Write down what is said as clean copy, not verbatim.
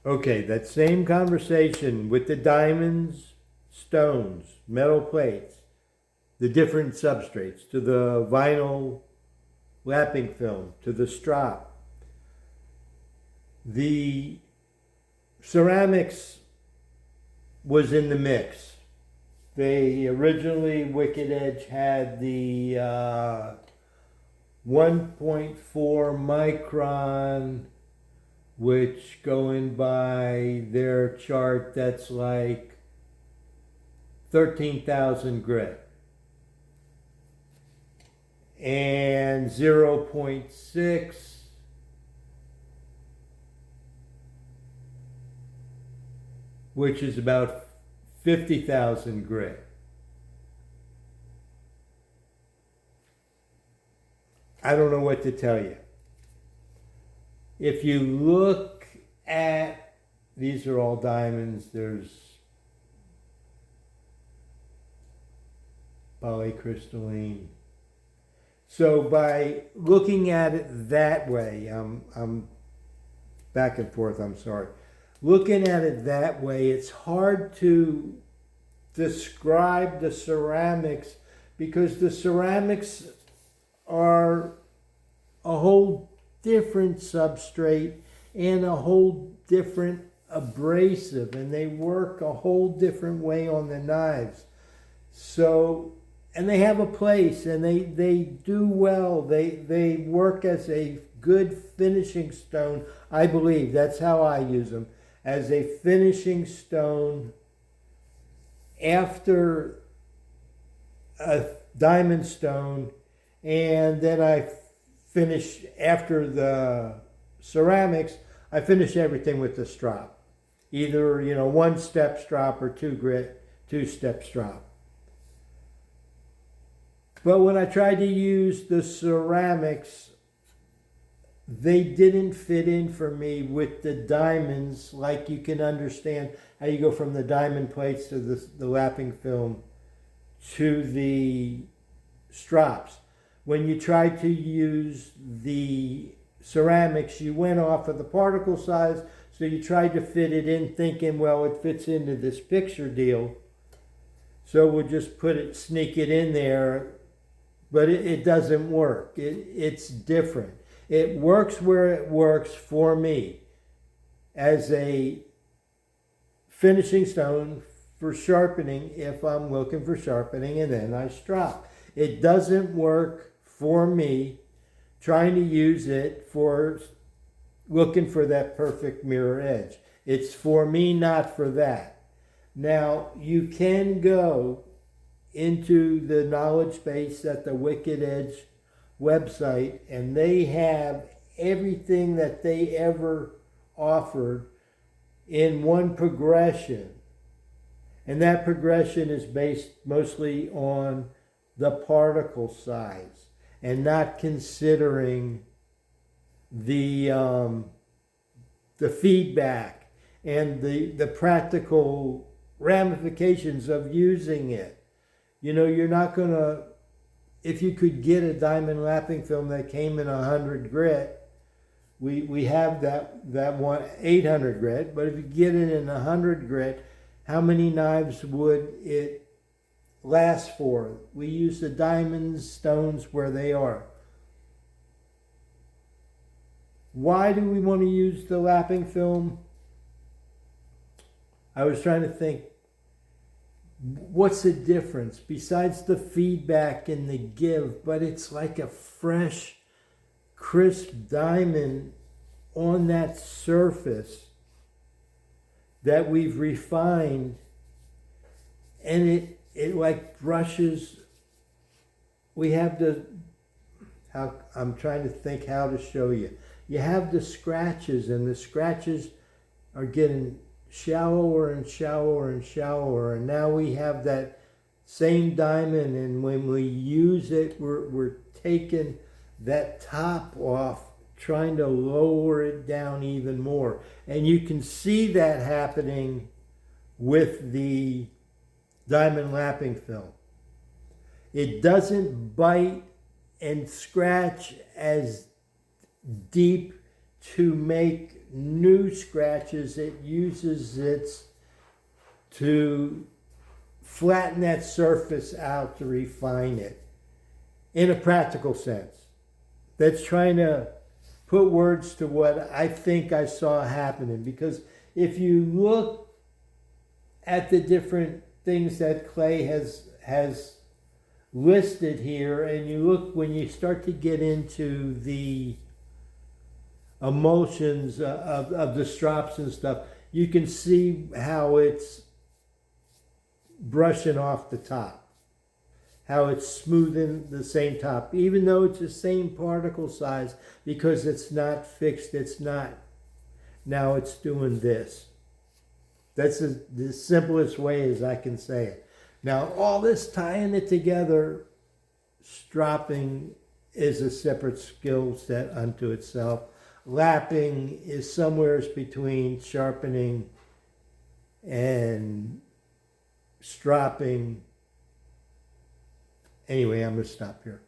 Okay, that same conversation with the diamonds, stones, metal plates, the different substrates, to the vinyl lapping film, to the strop. The ceramics was in the mix. They originally, Wicked Edge had the 1.4 micron, which going by their chart, that's like 13,000 grit. And 0.6, which is about 50,000 grit. I don't know what to tell you. If you look at, these are all diamonds, there's polycrystalline. So by looking at it that way, I'm back and forth, I'm sorry. Looking at it that way, it's hard to describe the ceramics because the ceramics are a whole different substrate and a whole different abrasive, and they work a whole different way on the knives. So, and they have a place, and they do well. They work as a good finishing stone, I believe. That's how I use them, as a finishing stone after a diamond stone. And then I finish, after the ceramics, I finish everything with the strop. Either, one step strop or two step strop. But when I tried to use the ceramics, they didn't fit in for me with the diamonds, like you can understand how you go from the diamond plates to the lapping film to the strops. When you tried to use the ceramics, you went off of the particle size, so you tried to fit it in thinking, well, it fits into this picture deal, so we'll just sneak it in there, but it doesn't work. It's different. It works where it works for me as a finishing stone for sharpening if I'm looking for sharpening, and then I strop. It doesn't work for me trying to use it for looking for that perfect mirror edge. It's for me, not for that. Now, you can go into the knowledge base at the Wicked Edge website, and they have everything that they ever offered in one progression. And that progression is based mostly on the particle size and not considering the feedback and the practical ramifications of using it. You're not going to, if you could get a diamond lapping film that came in 100 grit, we have that one 800 grit, but if you get it in 100 grit, how many knives would it last for? We use the diamonds, stones where they are. Why do we want to use the lapping film? I was trying to think, what's the difference besides the feedback and the give? But it's like a fresh, crisp diamond on that surface that we've refined, and it like brushes. We have I'm trying to think how to show you. You have the scratches, and the scratches are getting shallower and shallower and shallower, and now we have that same diamond, and when we use it, we're taking that top off, trying to lower it down even more. And you can see that happening with the diamond lapping film. It doesn't bite and scratch as deep to make new scratches, it uses it to flatten that surface out to refine it in a practical sense. That's trying to put words to what I think I saw happening. Because if you look at the different things that Clay has listed here, and you look when you start to get into the emulsions of the strops and stuff, you can see how it's brushing off the top, how it's smoothing the same top, even though it's the same particle size, because it's not fixed, it's not, now it's doing this. That's the simplest way as I can say it. Now, all this tying it together, stropping is a separate skill set unto itself. Lapping is somewhere between sharpening and stropping. Anyway, I'm going to stop here.